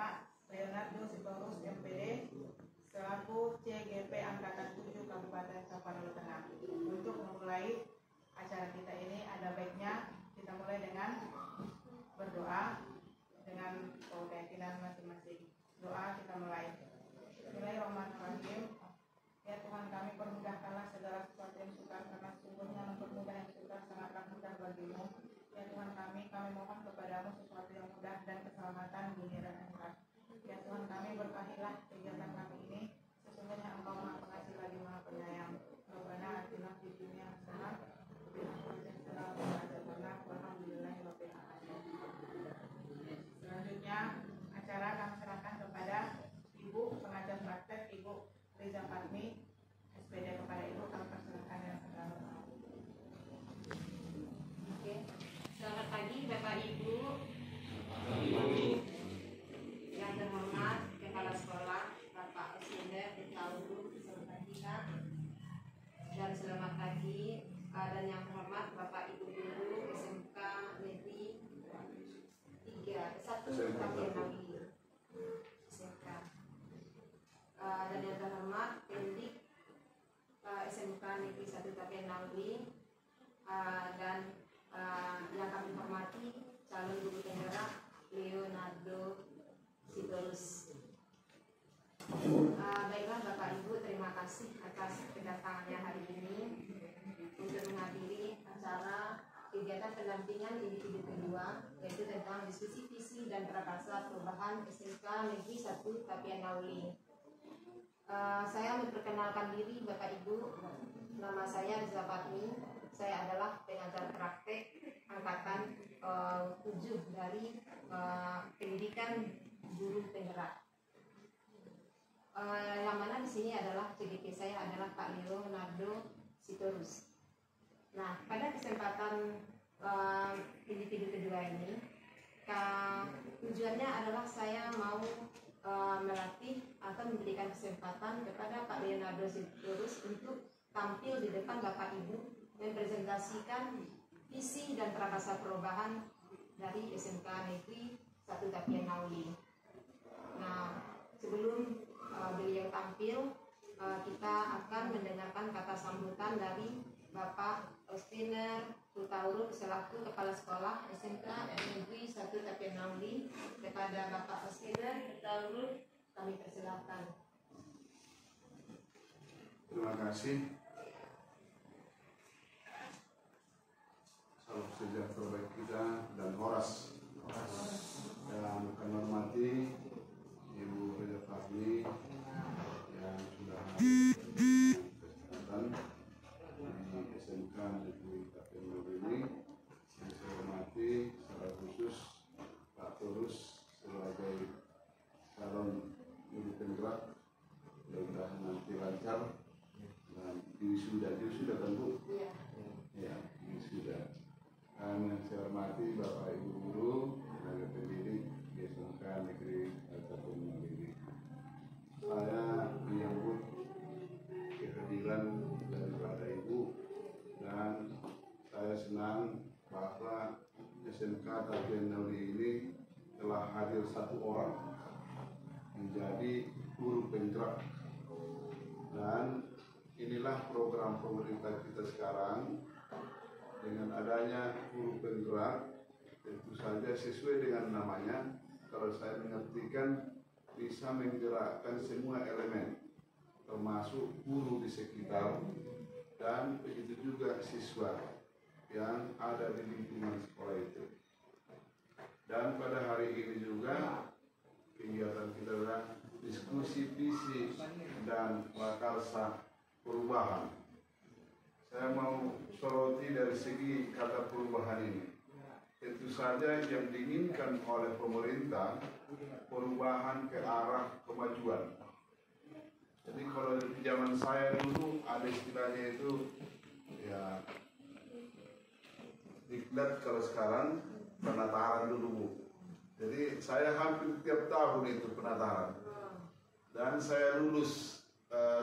Bapak Leonardo Sitorus MPD selaku CGP Angkatan 7 Kabupaten Tapanuli Tengah. Untuk memulai acara kita ini ada baiknya kita mulai dengan berdoa dengan keyakinan masing-masing. Doa kita mulai. Bismillahirrahmanirrahim. Ya Tuhan kami, permudahkanlah segala sesuatu yang sukar, karena sesungguhnya mempermudah yang sukar sangatlah mudah bagimu. Ya Tuhan kami mohon kepadamu sesuatu yang mudah dan keselamatan dunia dan akhirat. Ya Tuhan kami, berkahilah kegiatan kami ini. Sesungguhnya Engkau Maha Pengasih lagi Maha Penyayang. Rabbana atina fid dunya hasanah wa fil akhirati hasanah wa qina adzabannar. Walhamdulillahirabbil alamin. Selanjutnya acara kami serahkan kepada Ibu pengajar praktek, Ibu Riza Fatmi, SPD. Kepada Ibu kami persilakan yang segala. Oke. Selamat pagi Bapak Ibu yang terhormat Kepala Sekolah Bapak Oswinda Tauru beserta kita, dan selamat pagi dan yang terhormat Bapak Ibu Guru SMK Negeri 1 Tapian Nawi SMK, dan yang terhormat Pendik SMK Negeri 1 Tapian Nawi, dan yang kami hormati calon guru penggerak Leonardo Sitorus. Baiklah Bapak Ibu, terima kasih atas kedatangannya hari ini untuk menghadiri acara kegiatan pendampingan individu kedua, yaitu tentang diskusi visi dan prakarsa perubahan SMK Negeri 1 Tapian Nawi. Saya memperkenalkan diri Bapak Ibu. Nama saya Riza Fatmi. Saya adalah pengajar praktek angkatan 7 dari pendidikan guru penggerak. Yang mana di sini adalah CGP saya adalah Pak Leonardo Sitorus. Nah, pada kesempatan individu kedua ini, tujuannya adalah saya mau melatih atau memberikan kesempatan kepada Pak Leonardo Sitorus untuk tampil di depan Bapak Ibu mempresentasikan visi dan prakarsa perubahan dari SMK Negeri 1 Tapian Nawi. Nah, sebelum beliau tampil, kita akan mendengarkan kata sambutan dari Bapak Oswinda Tauru selaku Kepala Sekolah SMK Negeri 1 Tapian Nawi. Kepada Bapak Oswinda Tauru kami persilakan. Terima kasih. Salam sejahtera bagi kita dan horas. Dan kami hormati Ibu Riza Fatmi yang sudah hadir kesempatan di SMK Negeri Tapian Nawi ini. Yang saya hormati secara khusus Pak Torus sebagai calon guru penggerak, mudah-mudahan nanti lancar dan wisuda kan Bu? Ya, wisuda. Dan yang saya hormati Bapak Ibu Guru, tenaga pendidik di SMK Negeri Tapian Nawi. Saya menyambut kehadiran daripada Ibu, dan saya senang bahwa SMK Tapian Nawi ini telah hadir satu orang menjadi guru penggerak. Dan inilah program pemerintah kita sekarang. Dengan adanya guru penggerak, tentu saja sesuai dengan namanya, kalau saya mengartikan bisa menggerakkan semua elemen, termasuk guru di sekitar dan begitu juga siswa yang ada di lingkungan sekolah itu. Dan pada hari ini juga kegiatan kita adalah diskusi visi dan prakarsa perubahan. Saya mau soroti dari segi kata perubahan ini. Tentu saja yang diinginkan oleh pemerintah perubahan ke arah kemajuan. Jadi kalau di zaman saya dulu ada istilahnya itu ya diklat, kalau sekarang penataran dulu Bu. Jadi saya hampir tiap tahun itu penataran. Dan saya lulus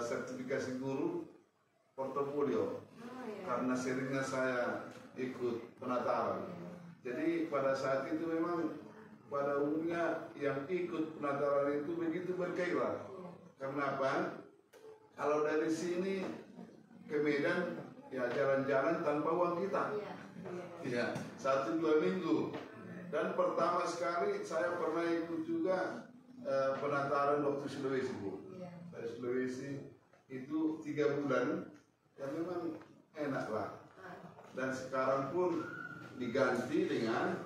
sertifikasi guru portofolio karena seringnya saya ikut penataran. Jadi pada saat itu memang pada umumnya yang ikut penataran itu begitu bergairah. Kenapa? Kalau dari sini ke Medan ya jalan-jalan tanpa uang kita. Ya, 1-2 minggu. Dan pertama sekali saya pernah ikut juga penataran waktu Sulawesi, Bu. Dari Sulawesi itu 3 bulan, ya memang enak lah. Dan sekarang pun diganti dengan,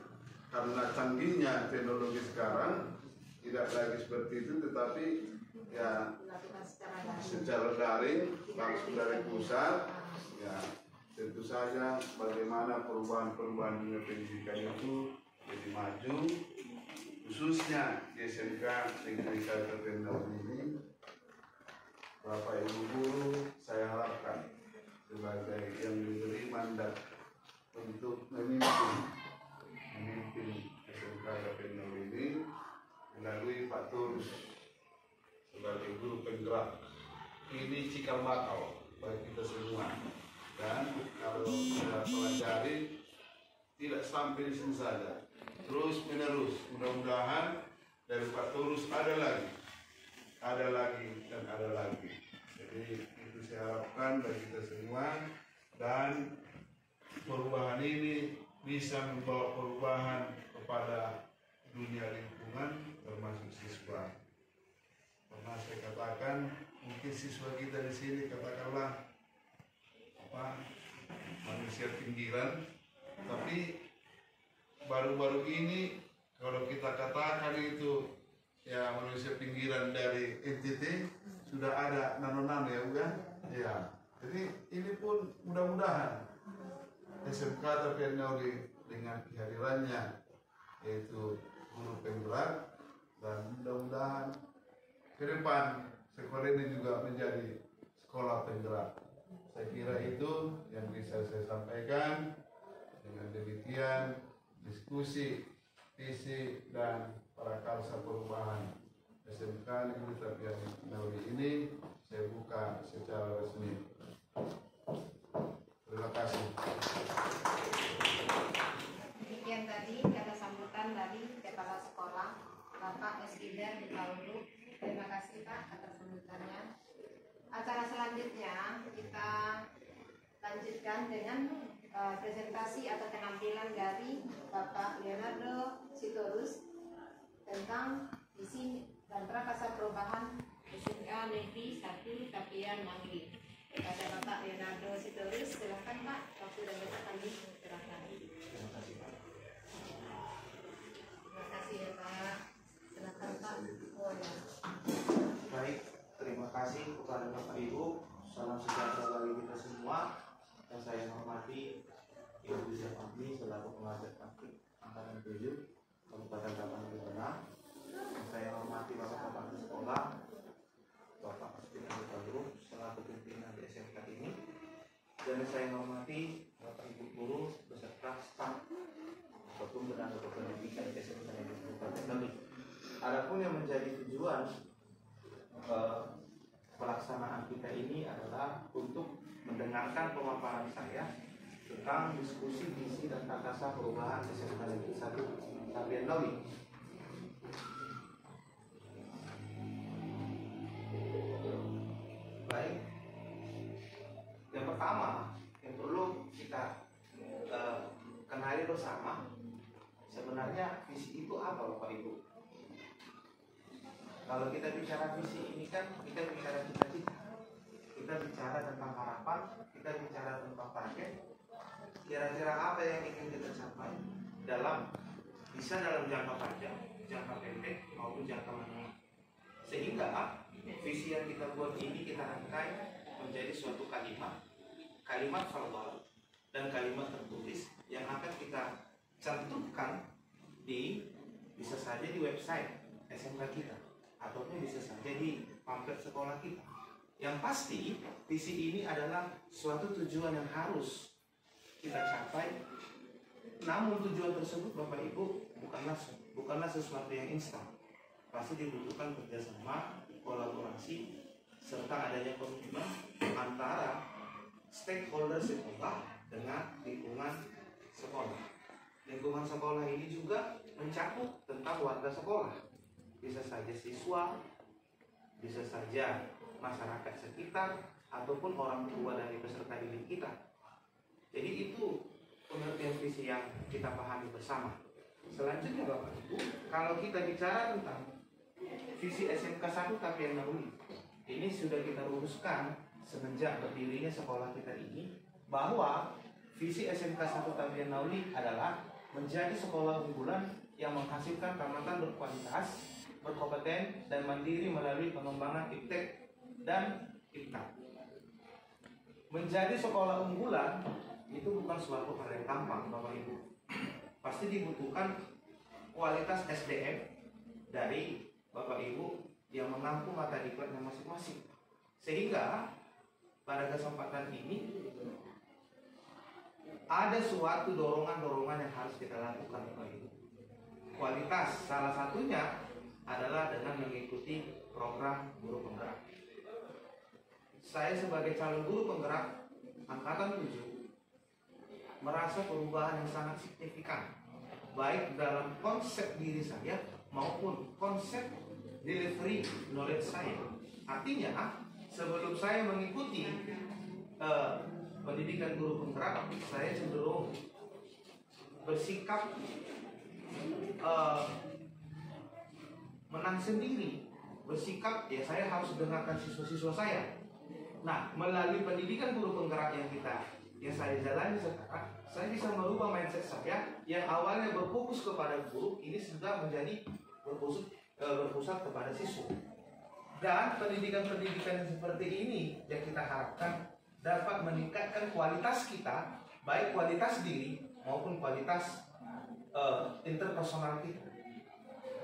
karena canggihnya teknologi sekarang tidak lagi seperti itu, tetapi ya secara daring langsung dari pusat. Ya tentu saja bagaimana perubahan-perubahan dunia pendidikan itu jadi maju, khususnya di SMK Negeri Kabupaten Daun ini. Bapak Ibu guru, saya harapkan sebagai yang diberi mandat untuk memimpin SMK Kabupaten Daun ini melalui Pak Turus sebagai guru penggerak. Ini cikal bakal bagi kita semua. Dan kalau kita pelajari tidak sampai di sini saja, terus menerus. Mudah-mudahan dari Pak Turus ada lagi dan ada lagi. Jadi itu saya harapkan bagi kita semua, dan perubahan ini bisa membawa perubahan kepada dunia lingkungan termasuk siswa. Pernah saya katakan, mungkin siswa kita di sini katakanlah manusia pinggiran, tapi baru-baru ini kalau kita katakan itu ya manusia pinggiran dari NTT, sudah ada nano-nano ya bukan? Ya, jadi ini pun mudah-mudahan SMK Kabupaten Daun dengan kehadirannya yaitu guru penggerak, dan mudah-mudahan ke depan sekolah ini juga menjadi sekolah penggerak. Saya kira itu yang bisa saya sampaikan. Dengan demikian diskusi, visi dan prakarsa perubahan SMK Negeri Tapian Daun ini saya buka secara resmi. Terima kasih. Demikian tadi kata sambutan dari Kepala Sekolah Bapak Eskidar di Paulu. Terima kasih Pak atas sambutannya. Acara selanjutnya kita lanjutkan dengan presentasi atau penampilan dari Bapak Leonardo Sitorus tentang visi dan prakarsa perubahan SMK Negeri 1 Tapian Manggi. Pada Bapak Leonardo Sitorus, silakan Pak, waktu dan tempat kami silakan. Terima kasih Pak. Terima kasih ya Pak. Silakan Pak. Oh ya. Baik, terima kasih kepada Bapak Ibu. Salam sejahtera bagi kita semua. Yang saya hormati Ibu Zia Fahmi selaku pengajar praktik angkatan 7 Kabupaten Tapanuli Tengah. Yang saya hormati Bapak-bapak di sekolah, Bapak Eskidar Palu selaku pimpinan di SMK ini. Dan saya hormati Bapak Ibu guru beserta staf ataupun tenaga kependidikan di SMK Negeri Kabupaten Tapanuli. Adapun yang menjadi tujuan pelaksanaan kita ini adalah untuk mendengarkan pemaparan saya tentang diskusi visi dan prakarsa perubahan SMK Negeri 1 Tapian Daun. Baik, yang pertama yang perlu kita kenali bersama, sebenarnya visi itu apa Bapak Ibu? Kalau kita bicara visi ini kan kita bicara cita-cita, kita bicara tentang harapan, kita bicara tentang target. Kira-kira apa yang ingin kita capai bisa dalam jangka panjang, jangka pendek maupun jangka menengah. Sehingga visi yang kita buat ini kita rangkai menjadi suatu kalimat verbal dan kalimat tertulis yang akan kita cantumkan bisa saja di website SMK kita, ataupun bisa saja di pamflet sekolah kita. Yang pasti visi ini adalah suatu tujuan yang harus kita capai. Namun tujuan tersebut Bapak Ibu bukanlah sesuatu yang instan. Pasti dibutuhkan kerjasama, kolaborasi, serta adanya komitmen antara stakeholder sekolah dengan lingkungan sekolah. Lingkungan sekolah ini juga mencakup tentang warga sekolah. Bisa saja siswa, bisa saja masyarakat sekitar, ataupun orang tua dari peserta didik kita. Jadi itu pengertian visi yang kita pahami bersama. Selanjutnya Bapak Ibu, kalau kita bicara tentang visi SMK 1 Tapian Nauli, ini sudah kita rumuskan semenjak berdirinya sekolah kita ini, bahwa visi SMK 1 Tapian Nauli adalah menjadi sekolah unggulan yang menghasilkan tamatan berkualitas, berkompeten, dan mandiri melalui pengembangan iptek dan iptak. Menjadi sekolah unggulan itu bukan suatu hal yang gampang, Bapak Ibu. Pasti dibutuhkan kualitas SDM dari Bapak Ibu yang mengampu mata diklatnya masing-masing. Sehingga pada kesempatan ini ada suatu dorongan-dorongan yang harus kita lakukan, Bapak Ibu. Kualitas salah satunya adalah dengan mengikuti program guru penggerak. Saya sebagai calon guru penggerak angkatan 7 merasa perubahan yang sangat signifikan, baik dalam konsep diri saya maupun konsep delivery knowledge saya. Artinya sebelum saya mengikuti pendidikan guru penggerak, saya cenderung bersikap menang sendiri, bersikap ya saya harus dengarkan siswa-siswa saya. Nah, melalui pendidikan guru penggerak yang saya jalani sekarang, saya bisa merubah mindset saya yang awalnya berfokus kepada guru, ini sudah menjadi berpusat kepada siswa. Dan pendidikan-pendidikan seperti ini yang kita harapkan dapat meningkatkan kualitas kita, baik kualitas diri maupun kualitas interpersonal kita.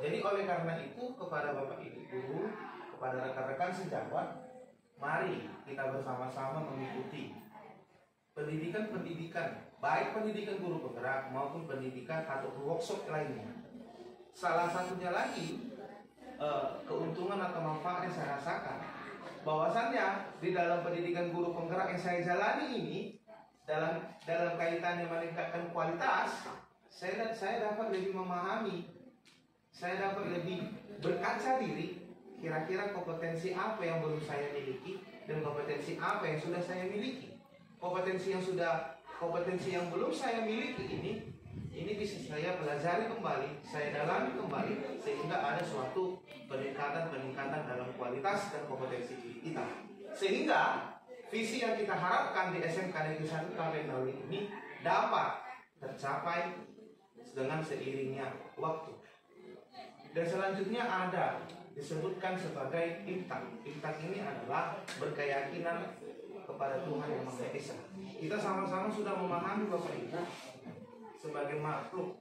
Jadi oleh karena itu kepada Bapak Ibu guru, kepada rekan-rekan sejawat, mari kita bersama-sama mengikuti pendidikan-pendidikan, baik pendidikan guru penggerak maupun pendidikan atau workshop lainnya. Salah satunya lagi keuntungan atau manfaat yang saya rasakan, bahwasannya di dalam pendidikan guru penggerak yang saya jalani ini, dalam kaitannya meningkatkan kualitas, saya dapat lebih memahami, saya dapat lebih berkaca diri, kira-kira kompetensi apa yang belum saya miliki dan kompetensi apa yang sudah saya miliki. Kompetensi yang belum saya miliki ini bisa saya pelajari kembali, saya dalami kembali, sehingga ada suatu peningkatan dalam kualitas dan kompetensi diri kita. Sehingga visi yang kita harapkan di SMK Negeri 1 Tapian Nauli ini dapat tercapai dengan seiringnya waktu. Dan selanjutnya ada disebutkan sebagai iptak. Iptak ini adalah berkeyakinan kepada Tuhan Yang Maha Esa. Kita sama-sama sudah memahami Bapak Ibu, sebagai makhluk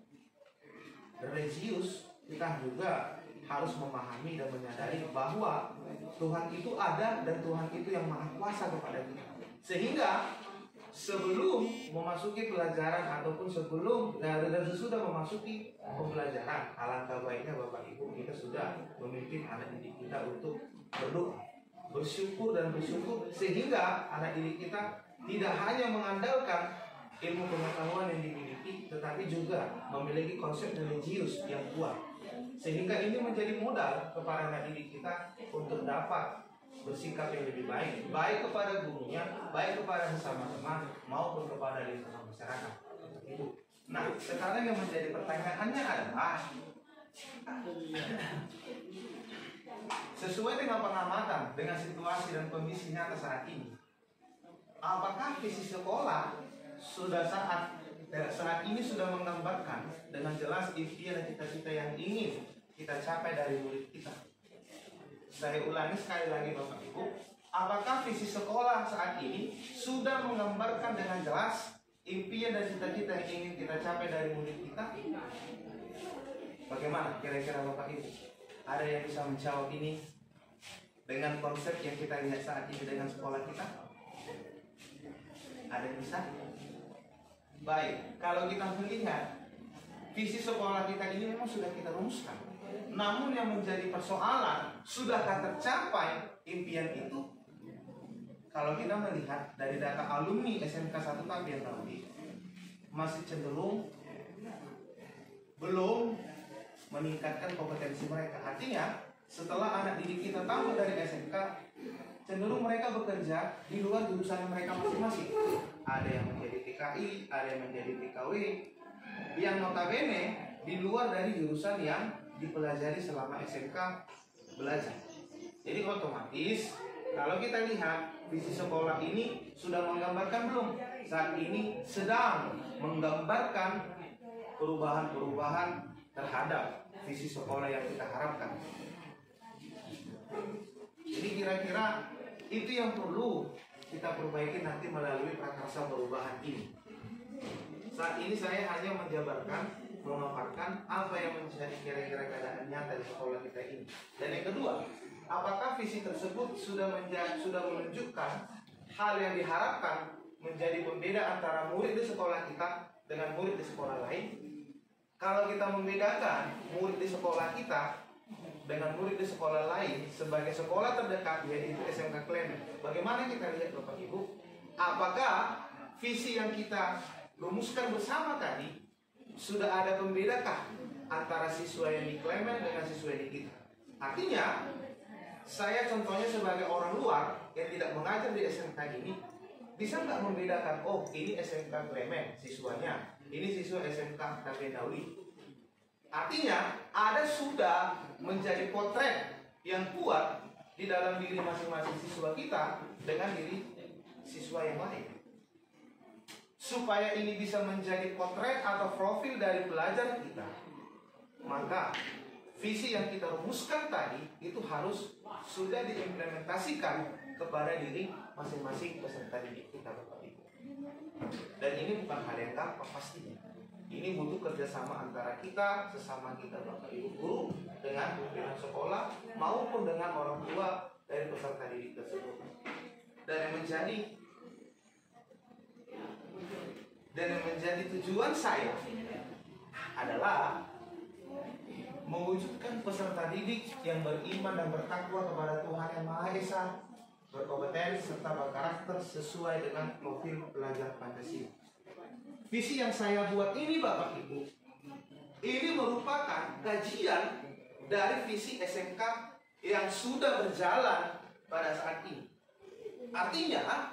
religius, kita juga harus memahami dan menyadari bahwa Tuhan itu ada dan Tuhan itu yang maha kuasa kepada kita. Sehingga sebelum memasuki pelajaran ataupun sebelum dan sesudah memasuki pembelajaran, alangkah baiknya Bapak Ibu kita sudah memimpin anak didik kita untuk berdoa, bersyukur sehingga anak didik kita tidak hanya mengandalkan ilmu pengetahuan yang dimiliki, tetapi juga memiliki konsep religius yang kuat, sehingga ini menjadi modal kepada anak didik kita untuk dapat bersikap yang lebih baik, baik kepada gurunya, baik kepada sesama teman, maupun kepada lingkungan masyarakat. Nah, sekarang yang menjadi pertanyaannya adalah, sesuai dengan pengamatan, dengan situasi dan kondisi nyata saat ini, apakah visi sekolah saat ini sudah menggambarkan dengan jelas impian dan cita-cita yang ingin kita capai dari murid kita? Saya ulangi sekali lagi Bapak Ibu, apakah visi sekolah saat ini sudah menggambarkan dengan jelas impian dan cita-cita yang ingin kita capai dari murid kita? Bagaimana kira-kira Bapak Ibu? Ada yang bisa menjawab ini dengan konsep yang kita lihat saat ini dengan sekolah kita? Ada yang bisa? Baik, kalau kita melihat visi sekolah kita ini memang sudah kita rumuskan. Namun yang menjadi persoalan, sudahkah tercapai impian itu? Kalau kita melihat dari data alumni SMK 1 Tapian Nauli, masih cenderung belum meningkatkan kompetensi mereka. Artinya setelah anak didik kita tamat dari SMK, cenderung mereka bekerja di luar jurusan mereka masing-masing. Ada yang menjadi TKI, ada yang menjadi TKW, yang notabene di luar dari jurusan yang dipelajari selama SMK belajar. Jadi otomatis kalau kita lihat visi sekolah ini sudah menggambarkan belum? Saat ini sedang menggambarkan perubahan-perubahan terhadap visi sekolah yang kita harapkan. Jadi kira-kira itu yang perlu kita perbaiki nanti melalui prakarsa perubahan ini. Saat ini saya hanya menjabarkan, memaparkan apa yang menjadi kira-kira keadaan nyata di sekolah kita ini. Dan yang kedua, apakah visi tersebut sudah menunjukkan hal yang diharapkan menjadi pembeda antara murid di sekolah kita dengan murid di sekolah lain? Kalau kita membedakan murid di sekolah kita dengan murid di sekolah lain sebagai sekolah terdekat, yaitu SMK Klemen, bagaimana kita lihat Bapak Ibu? Apakah visi yang kita rumuskan bersama tadi sudah ada pembedakah antara siswa yang di Klemen dengan siswa yang di kita? Artinya, saya contohnya sebagai orang luar yang tidak mengajar di SMK ini, bisa nggak membedakan, oh ini SMK Klemen siswanya, ini siswa SMK Tabenawi? Artinya ada sudah menjadi potret yang kuat di dalam diri masing-masing siswa kita dengan diri siswa yang lain. Supaya ini bisa menjadi potret atau profil dari pelajar kita, maka visi yang kita rumuskan tadi itu harus sudah diimplementasikan kepada diri masing-masing peserta didik kita, Bapak Ibu. Dan ini bukan hal yang gampang pastinya. Ini butuh kerjasama antara kita, sesama kita Bapak Ibu guru, dengan pimpinan sekolah maupun dengan orang tua dari peserta didik tersebut. Dan yang menjadi tujuan saya adalah mewujudkan peserta didik yang beriman dan bertakwa kepada Tuhan Yang Maha Esa, berkompeten serta berkarakter sesuai dengan profil pelajar Pancasila. Visi yang saya buat ini Bapak Ibu, ini merupakan kajian dari visi SMK yang sudah berjalan pada saat ini. Artinya,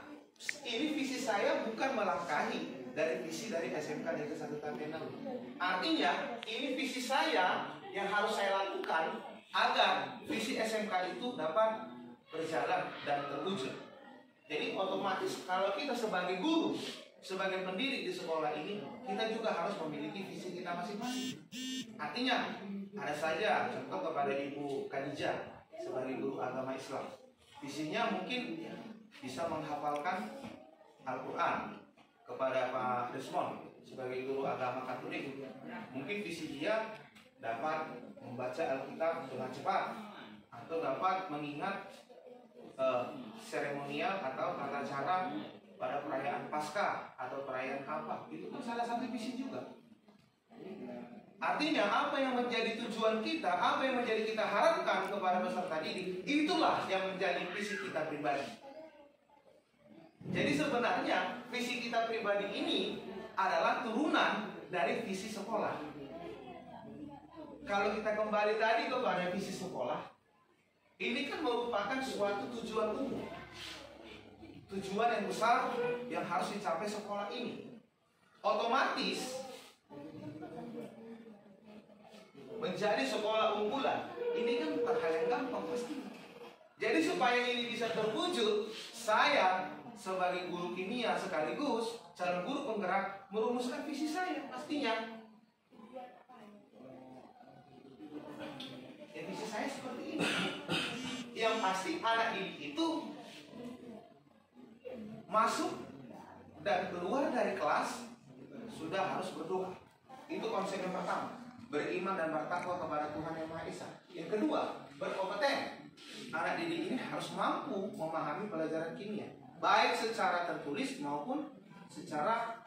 ini visi saya bukan melangkahi dari visi dari SMK Negeri 1 Tabenawi. Artinya, ini visi saya yang harus saya lakukan agar visi SMK itu dapat berjalan dan terwujud. Jadi otomatis kalau kita sebagai guru, sebagai pendidik di sekolah ini, kita juga harus memiliki visi kita masing-masing. Artinya, ada saja contoh kepada Ibu Khadijah sebagai guru agama Islam. Visinya mungkin bisa menghafalkan Al-Quran. Kepada Pak Desmond sebagai guru agama Katolik, mungkin visi dia dapat membaca Alkitab dengan cepat atau dapat mengingat seremonial atau tata cara pada perayaan Paskah atau perayaan apa. Itu kan salah satu visi juga. Artinya apa yang menjadi tujuan kita, apa yang menjadi kita harapkan kepada peserta didik, itulah yang menjadi visi kita pribadi. Jadi sebenarnya visi kita pribadi ini adalah turunan dari visi sekolah. Kalau kita kembali tadi kepada visi sekolah, ini kan merupakan suatu tujuan umum, tujuan yang besar yang harus dicapai sekolah ini. Otomatis menjadi sekolah unggulan ini kan bukan hal yang gampang pasti. Jadi supaya ini bisa terwujud, saya sebagai guru kimia sekaligus calon guru penggerak merumuskan visi saya pastinya. Ya, visi saya seperti ini. Yang pasti anak didik itu masuk dan keluar dari kelas sudah harus berdoa. Itu konsep yang pertama, beriman dan bertakwa kepada Tuhan Yang Maha Esa. Yang kedua, berkompeten. Anak didik ini harus mampu memahami pelajaran kimia, baik secara tertulis maupun secara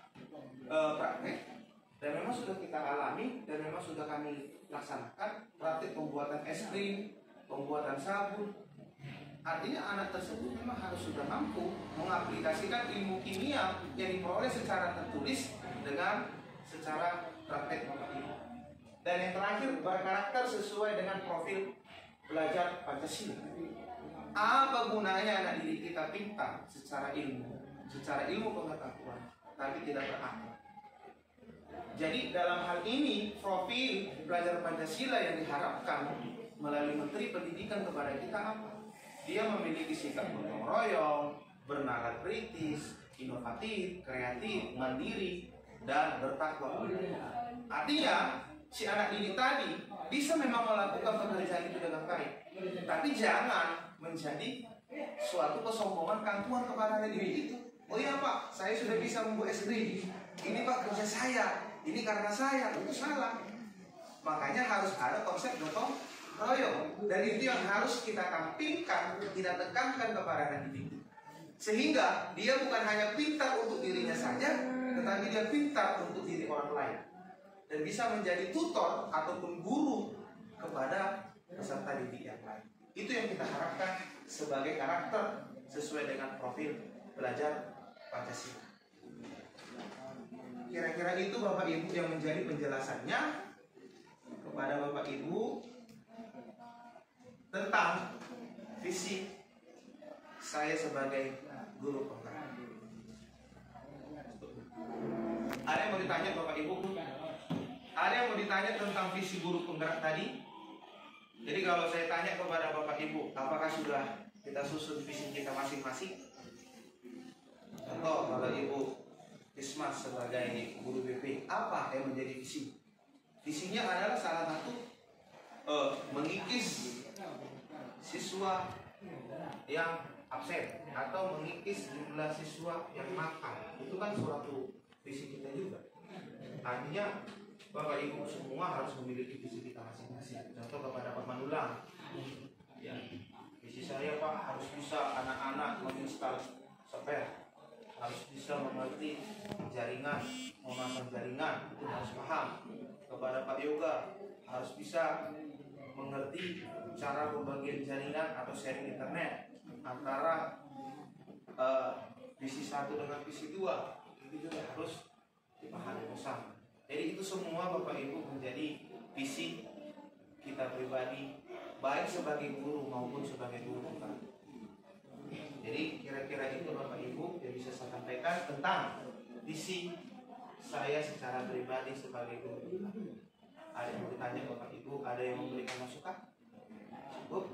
praktek. Dan memang sudah kita alami dan memang sudah kami laksanakan praktik pembuatan es krim, pembuatan sabun. Artinya anak tersebut memang harus sudah mampu mengaplikasikan ilmu kimia yang diperoleh secara tertulis dengan secara praktek. Dan yang terakhir, berkarakter sesuai dengan profil belajar Pancasila. Apa gunanya anak didik kita pintar secara ilmu pengetahuan, tapi tidak berakal? Jadi dalam hal ini profil belajar Pancasila yang diharapkan melalui Menteri Pendidikan kepada kita apa? Dia memiliki sikap gotong royong, bernalar kritis, inovatif, kreatif, mandiri, dan bertakwa. Artinya si anak didik tadi bisa memang melakukan pekerjaan itu dengan baik, tapi jangan menjadi suatu kesombongan kantuan kepada anak didik itu. Oh iya Pak, saya sudah bisa membuat SD. Ini Pak kerja saya, ini karena saya. Itu salah. Makanya harus ada konsep gotong royong, dan itu yang harus kita tampilkan, kita tekankan kepada anak didik, sehingga dia bukan hanya pintar untuk dirinya saja, tetapi dia pintar untuk diri orang lain, dan bisa menjadi tutor ataupun guru kepada peserta didik yang lain. Itu yang kita harapkan sebagai karakter sesuai dengan profil belajar Pancasila. Kira-kira itu Bapak Ibu yang menjadi penjelasannya kepada Bapak Ibu tentang visi saya sebagai guru penggerak. Ada yang mau ditanya Bapak Ibu? Ada yang mau ditanya tentang visi guru penggerak tadi? Jadi kalau saya tanya kepada Bapak Ibu, apakah sudah kita susun visi kita masing-masing? Contoh, kalau Ibu Ismas sebagai guru BP, apa yang menjadi visi? Visinya adalah salah satu mengikis siswa yang absen atau mengikis jumlah siswa yang nakal. Itu kan suatu visi kita juga. Artinya Bapak Ibu semua harus memiliki visi kita masing-masing. Contoh kepada Pak Manulang, ya, visi saya Pak harus bisa anak-anak menginstal spare, harus bisa mengerti jaringan, memasang jaringan, itu harus paham. Kepada Pak Yoga harus bisa mengerti cara pembagian jaringan atau sharing internet antara visi 1 dengan visi 2. Itu juga harus dipahami bersama. Jadi itu semua Bapak Ibu menjadi visi kita pribadi, baik sebagai guru maupun sebagai guru penggerak. Jadi kira-kira itu Bapak Ibu yang bisa saya sampaikan tentang visi saya secara pribadi sebagai guru penggerak. Ada yang mau ditanya Bapak Ibu? Ada yang memberikan masukan? Cukup?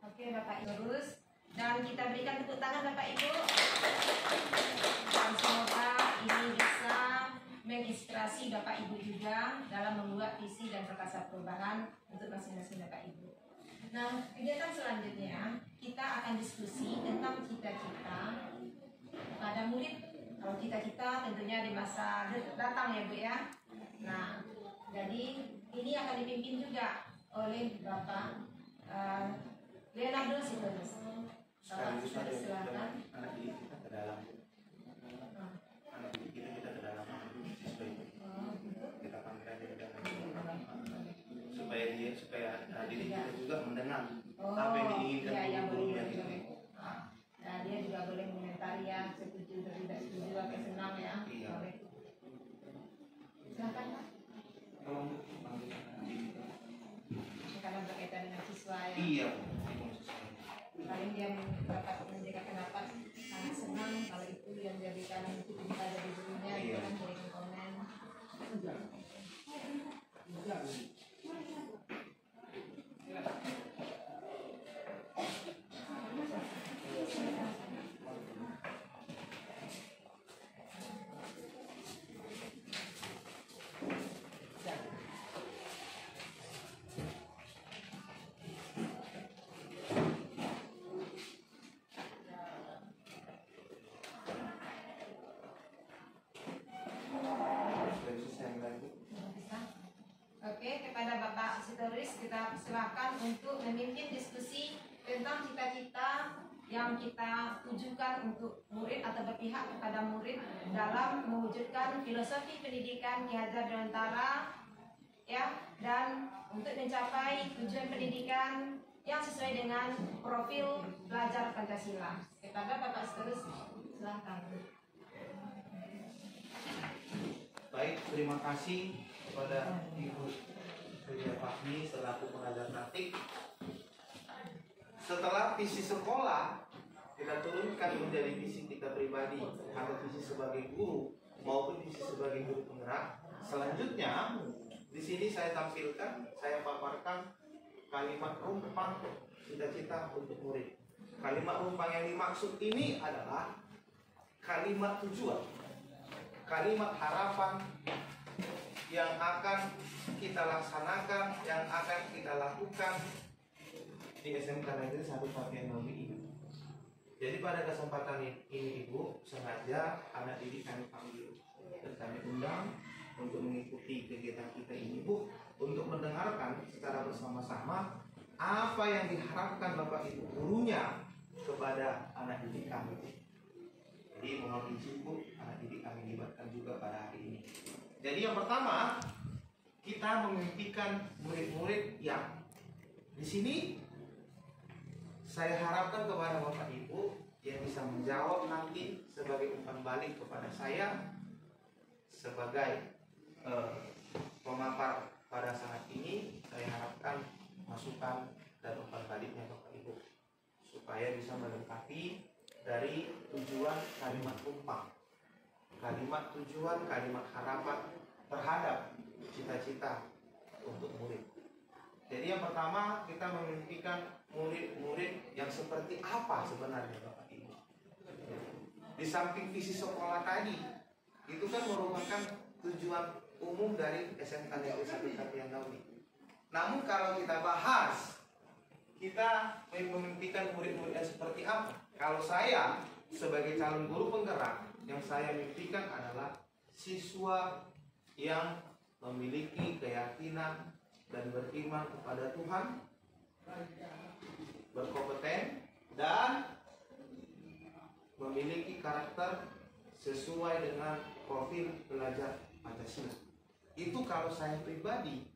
Oke Bapak Ibu, terus dan kita berikan tepuk tangan Bapak Ibu. Dan semoga ini bisa menginspirasi Bapak Ibu juga dalam membuat visi dan perkasa perubahan untuk masing-masing Bapak Ibu. Nah, kegiatan selanjutnya kita akan diskusi tentang cita-cita pada murid. Kalau cita-cita tentunya di masa datang ya Bu ya. Nah, jadi ini akan dipimpin juga oleh Bapak Leonardo Sitorus. Bapak Sitorus silakan. Anak didik kita ke dalam. Anak didik kita ke dalam siswa itu. Kita panggil aja ke dalam. Supaya didik kita juga mendengar apa yang diinginkan gurunya gitu. Nah, dia juga boleh komentari ya, setuju atau tidak setuju, agak senang ya. Iya. Boleh. Silakan Pak. Karena berkaitan dengan siswa ya. Iya. Paling dia dapat menjaga pendapat, sangat senang kalau itu yang jadikan itu kita jadi gurunya, Iya. kan berikan komen. Oke, kepada Bapak Sitorus kita silakan untuk memimpin diskusi tentang cita-cita yang kita tujukan untuk murid atau berpihak kepada murid dalam mewujudkan filosofi pendidikan Ki Hajar Dewantara ya, dan untuk mencapai tujuan pendidikan yang sesuai dengan profil belajar Pancasila. Kepada Bapak Sitorus silakan. Baik, terima kasih kepada Ibu Widya Fahmi selaku pengajar praktik. Setelah visi sekolah kita turunkan menjadi visi kita pribadi atau visi sebagai guru maupun visi sebagai guru penggerak. Selanjutnya di sini saya tampilkan, saya paparkan kalimat rumpang cita-cita untuk murid. Kalimat rumpang yang dimaksud ini adalah kalimat tujuan, kalimat harapan yang akan kita laksanakan, yang akan kita lakukan di SMK Negeri 1 Tapian Nawi ini. Jadi pada kesempatan ini Ibu, sengaja anak didik kami panggil dan kami undang untuk mengikuti kegiatan kita ini, Bu, untuk mendengarkan secara bersama-sama apa yang diharapkan Bapak Ibu gurunya kepada anak didik kami. Jadi mohon izin Bu, anak didik kami libatkan juga pada hari ini. Jadi yang pertama, kita memimpikan murid-murid yang di sini saya harapkan kepada Bapak Ibu yang bisa menjawab nanti sebagai umpan balik kepada saya sebagai pemapar pada saat ini. Saya harapkan masukan dan umpan baliknya Bapak Ibu supaya bisa melengkapi dari tujuan kalimat rumpang, kalimat tujuan, kalimat harapan terhadap cita-cita untuk murid. Jadi yang pertama kita memimpikan murid-murid yang seperti apa sebenarnya Bapak Ibu. Di samping visi sekolah tadi, itu kan merupakan tujuan umum dari SMK Negeri 1 Tapian Nawi. Namun kalau kita bahas, kita memimpikan murid-murid yang seperti apa? Kalau saya sebagai calon guru penggerak, yang saya mimpikan adalah siswa yang memiliki keyakinan dan beriman kepada Tuhan, berkompeten dan memiliki karakter sesuai dengan profil pelajar Pancasila. Itu kalau saya pribadi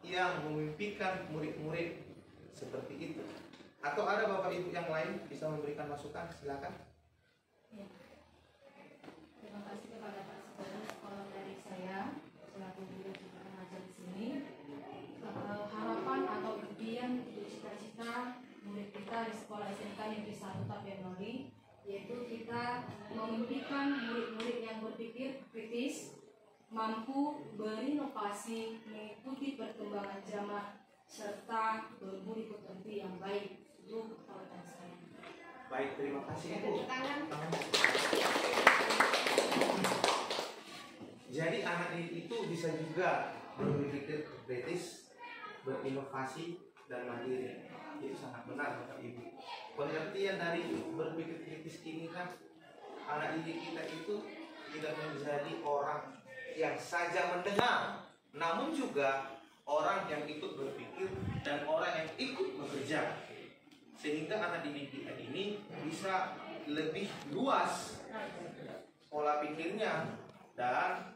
yang memimpikan murid-murid seperti itu. Atau ada Bapak Ibu yang lain bisa memberikan masukan, silakan. Ya. Terima kasih kepada Pak Sekolah. Kalau dari saya selaku guru juga pengajar di sini, harapan atau impian cita-cita murid kita di sekolah SMK Negeri 1 Tapian Nawi, yaitu kita memimpikan murid-murid yang berpikir kritis, mampu berinovasi, mengikuti perkembangan zaman, serta berbudi pekerti yang baik. Itu harapan saya. Baik, terima kasih Ibu. Jadi anak itu bisa juga berpikir kritis, berinovasi dan mandiri. Itu sangat benar Bapak Ibu. Pengertian dari berpikir kritis ini kan anak didik kita itu tidak menjadi orang yang saja mendengar, namun juga orang yang ikut berpikir dan orang yang ikut bekerja, sehingga anak didik kita ini bisa lebih luas pola pikirnya dan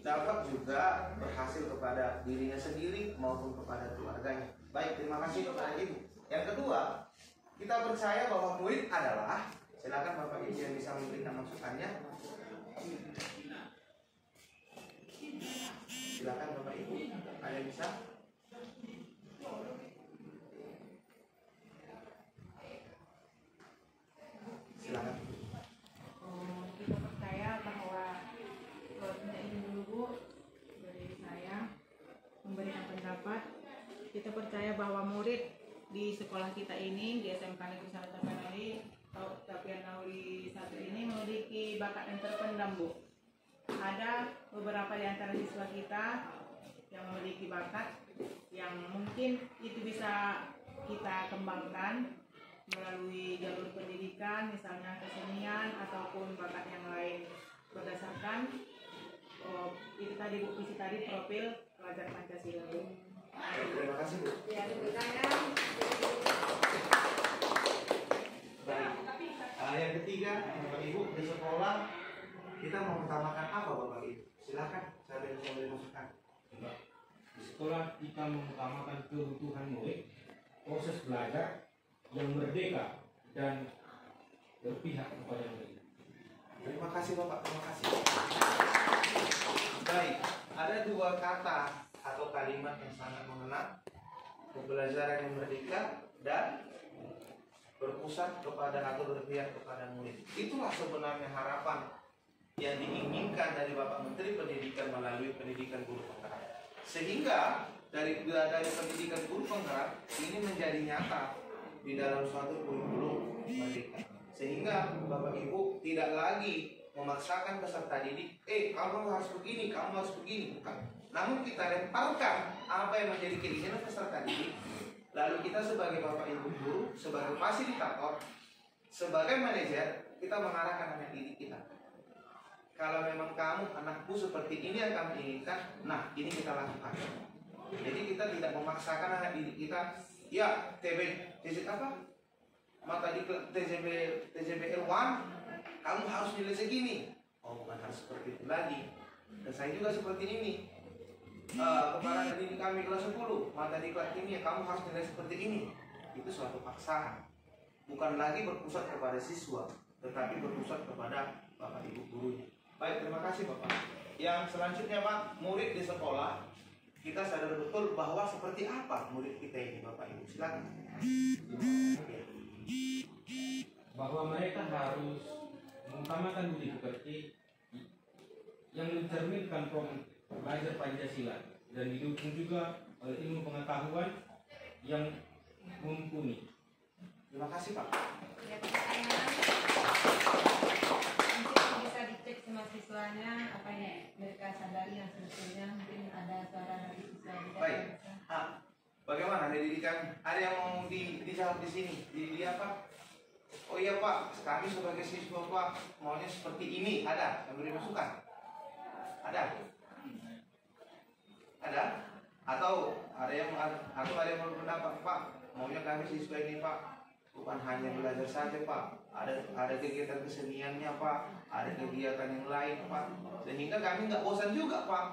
dapat juga berhasil kepada dirinya sendiri maupun kepada keluarganya. Baik, terima kasih kepada Ibu. Yang kedua, kita percaya bahwa murid adalah, silakan Bapak Ibu yang bisa memberikan masukannya. Silakan Bapak Ibu, ada yang bisa? Silakan. Kita percaya bahwa minta izin dulu Bu dari saya memberikan pendapat. Kita percaya bahwa murid di sekolah kita ini di SMK Negeri 1 Tapian Nawi 1 ini memiliki bakat yang terpendam Bu. Ada beberapa di antara siswa kita yang memiliki bakat yang mungkin itu bisa kita kembangkan melalui jalur pendidikan, misalnya kesenian ataupun bakat yang lain berdasarkan itu tadi Bu, visi tadi profil pelajar Pancasila Bu. Terima kasih Bu. Ya, terima kasih. Baik. Yang ketiga, Bapak Ibu, di sekolah kita mau mengutamakan apa Bapak Ibu? Silakan, saya bisa beri masukan. Di sekolah kita mengutamakan kebutuhan murid, proses belajar yang merdeka dan berpihak kepada murid. Terima kasih Bapak, terima kasih. Baik, ada dua kata atau kalimat yang sangat mengena: pembelajaran yang merdeka dan berpusat kepada atau berpihak kepada murid. Itulah sebenarnya harapan yang diinginkan dari Bapak Menteri Pendidikan melalui pendidikan guru penggerak. Sehingga dari pendidikan guru penggerak ini menjadi nyata di dalam suatu kurikulum merdeka. Sehingga Bapak Ibu tidak lagi memaksakan peserta didik, kamu harus begini, kamu harus begini, bukan. Namun kita lemparkan apa yang menjadi keinginan peserta didik. Lalu kita sebagai Bapak Ibu guru, sebagai fasilitator, sebagai manajer, kita mengarahkan anak didik kita. Kalau memang kamu, anakku seperti ini yang kami inginkan, nah ini kita lakukan. Jadi kita tidak memaksakan anak didik kita, ya TJ apa? Mata di TJBL 1, kamu harus nilai segini. Oh, bukan harus seperti itu lagi. Dan saya juga seperti ini. Kepada didik kami kelas 10, mata di kelas ini kamu harus nilai seperti ini. Itu suatu paksaan. Bukan lagi berpusat kepada siswa, tetapi berpusat kepada Bapak Ibu gurunya. Baik, terima kasih Bapak. Yang selanjutnya Pak, murid di sekolah. Kita sadar betul bahwa seperti apa murid kita ini Bapak Ibu. Silakan. Bahwa mereka harus mengutamakan budi pekerti yang mencerminkan belajar Pancasila dan didukung juga oleh ilmu pengetahuan yang mumpuni. Terima kasih Pak. Ya, bisa dicek sama siswanya apa yang mereka sadari yang sebetulnya mungkin ada suara dari siswa. Baik. Bagaimana didikan? Ada yang mau dijawab di sini? Di apa? Oh iya Pak, kami sebagai siswa Pak maunya seperti ini. Ada yang beri masukan? Ada? Ada? Atau ada yang berpendapat Pak maunya kami siswa ini Pak bukan hanya belajar saja Pak, ada kegiatan keseniannya Pak, ada kegiatan yang lain Pak, sehingga kami nggak bosan juga Pak.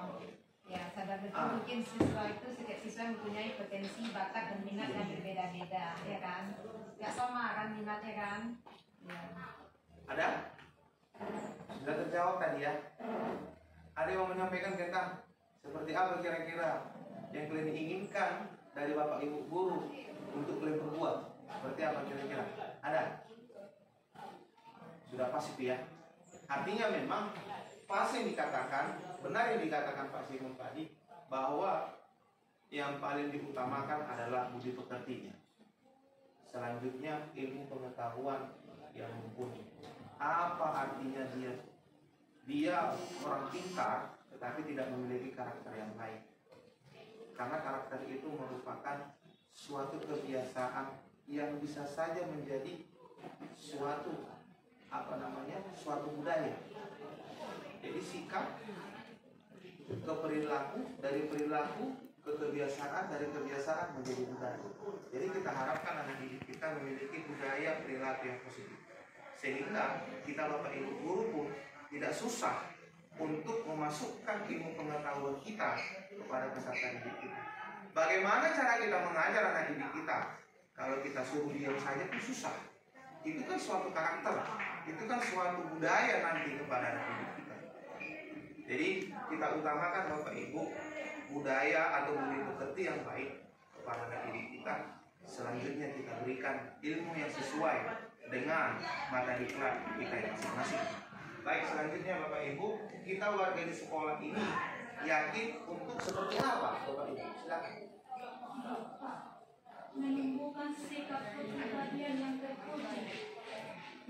Ya, sadar betul mungkin siswa itu setiap siswa mempunyai potensi, bakat dan minat yang berbeda-beda, ya kan? Gak sama kan minatnya kan? Ya. Ada? Sudah terjawab tadi ya? Ada yang mau menyampaikan tentang seperti apa kira-kira yang kalian inginkan dari Bapak Ibu guru untuk kalian perbuat? Seperti apa kira-kira? Ada? Sudah pasti ya? Artinya memang pasti yang dikatakan, benar yang dikatakan Pak Simon tadi, bahwa yang paling diutamakan adalah budi pekertinya. Selanjutnya ilmu pengetahuan yang mumpuni. Apa artinya dia? Dia orang pintar tetapi tidak memiliki karakter yang baik. Karena karakter itu merupakan suatu kebiasaan yang bisa saja menjadi suatu suatu budaya. Jadi sikap ke perilaku, dari perilaku ke kebiasaan, dari kebiasaan menjadi budaya. Jadi kita harapkan anak didik kita memiliki budaya perilaku yang positif. Sehingga kita Bapak Ibu guru pun tidak susah untuk memasukkan ilmu pengetahuan kita kepada peserta didik kita. Bagaimana cara kita mengajar anak didik kita? Kalau kita suruh diam saja itu susah. Itu kan suatu karakter, itu kan suatu budaya nanti kepada anak didik kita. Jadi kita utamakan Bapak Ibu budaya atau budi pekerti yang baik kepada anak didik kita. Selanjutnya kita berikan ilmu yang sesuai dengan mata diklat kita yang masing-masing. Baik, selanjutnya Bapak Ibu, kita warga di sekolah ini yakin untuk seperti apa Bapak Ibu? Silakan. Menumbuhkan sikap kepribadian yang terpuji,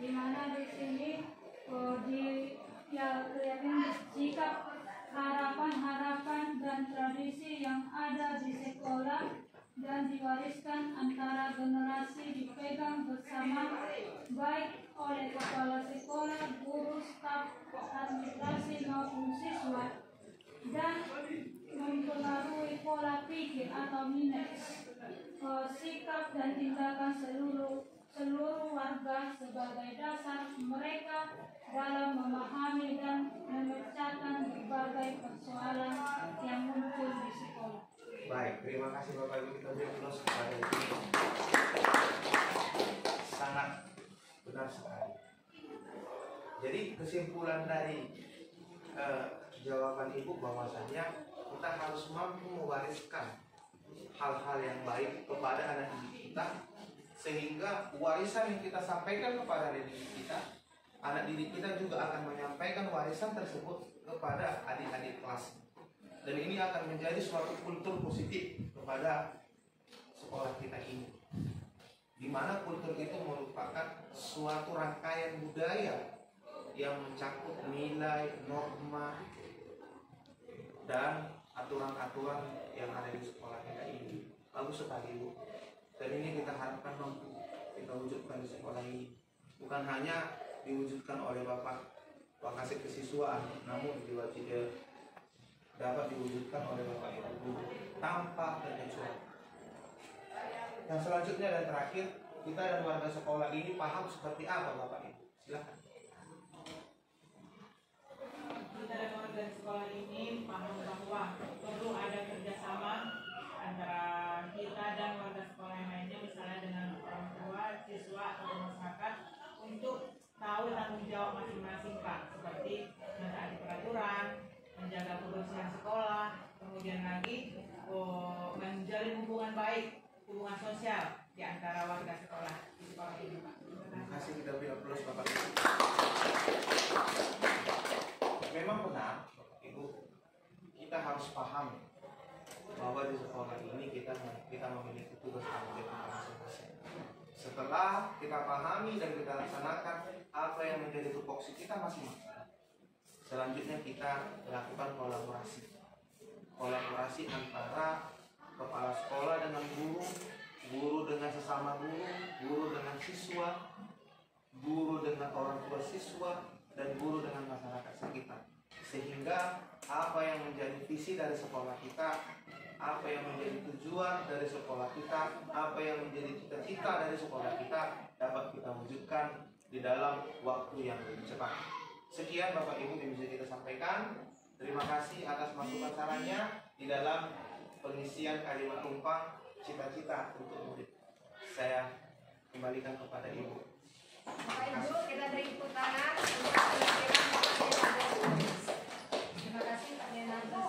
di mana di sini kelihatan sikap harapan-harapan dan tradisi yang ada di sekolah dan diwariskan antara generasi dipegang bersama baik oleh kepala sekolah, guru, staf, administrasi maupun siswa dan mempengaruhi pola pikir atau minat, sikap dan tindakan seluruh warga sebagai dasar mereka dalam memahami dan memecahkan berbagai persoalan yang muncul di sekolah. Baik, terima kasih Bapak Ibu, kita beri aplaus kepada Ibu. Sangat benar sekali. Jadi kesimpulan dari jawaban Ibu bahwasanya kita harus mampu mewariskan hal-hal yang baik kepada anak didik kita, sehingga warisan yang kita sampaikan kepada anak didik kita juga akan menyampaikan warisan tersebut kepada adik-adik kelas. Dan ini akan menjadi suatu kultur positif kepada sekolah kita ini, di mana kultur itu merupakan suatu rangkaian budaya yang mencakup nilai, norma, dan aturan-aturan yang ada di sekolah kita ini. Bagus sekali Bu. Dan ini kita harapkan mampu kita wujudkan di sekolah ini. Bukan hanya diwujudkan oleh Bapak Wakasek Kesiswaan, namun juga dapat diwujudkan oleh Bapak Ibu guru tanpa terkecuali. Yang selanjutnya dan terakhir, kita dan warga sekolah ini paham seperti apa Bapak Ibu? Silakan. Kita dan warga sekolah ini paham bahwa perlu ada kerjasama antara kita dan warga sekolah yang lainnya, misalnya dengan orang tua, siswa atau masyarakat, untuk tahu tanggung jawab masing-masing Pak, seperti mentaati peraturan, menjaga kebersihan sekolah, kemudian lagi menjalin hubungan baik, hubungan sosial di antara warga sekolah di sekolah ini Pak. Terima kasih, kita beri aplaus Bapak Ibu. Memang benar Bapak Ibu, kita harus paham bahwa di sekolah ini kita memiliki tugas tanggung jawab masing-masing. Setelah kita pahami dan kita laksanakan apa yang menjadi tupoksi kita masing-masing, selanjutnya kita lakukan kolaborasi antara kepala sekolah dengan guru, guru dengan sesama guru, guru dengan siswa, guru dengan orang tua siswa, dan guru dengan masyarakat sekitar. Sehingga apa yang menjadi visi dari sekolah kita, apa yang menjadi tujuan dari sekolah kita, apa yang menjadi cita-cita dari sekolah kita dapat kita wujudkan di dalam waktu yang lebih cepat. Sekian Bapak Ibu yang bisa kita sampaikan. Terima kasih atas masukan sarannya di dalam pengisian kalimat tumpang cita-cita untuk murid. Saya kembalikan kepada Ibu. Bapak Ibu, kita beri tepuk tangan untuk penampilan Bapak Leonardo. Terima kasih Pak Leonardo.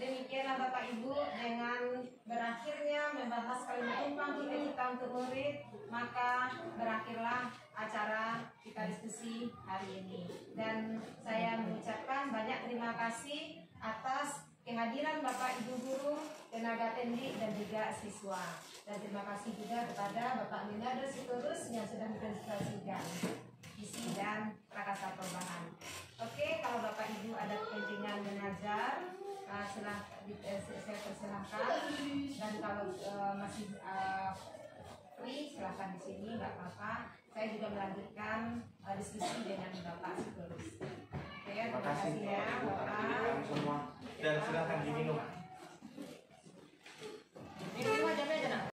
Demikianlah Bapak Ibu, dengan berakhirnya membahas kalimat tumpang cita-cita untuk murid, maka berakhirlah acara kita diskusi hari ini. Dan saya mengucapkan banyak terima kasih atas kehadiran Bapak Ibu guru, tenaga pendidik, dan juga siswa. Dan terima kasih juga kepada Bapak Leonardo Sitorus yang sudah mempresentasikan visi dan prakasa perubahan. Oke, kalau Bapak Ibu ada kepentingan mengajar, saya persilahkan. Dan kalau masih free, silahkan di sini, nggak apa-apa. Saya juga melanjutkan diskusi dengan Bapak Sitorus. Terima kasih ya Bapak. Dan silakan diminum.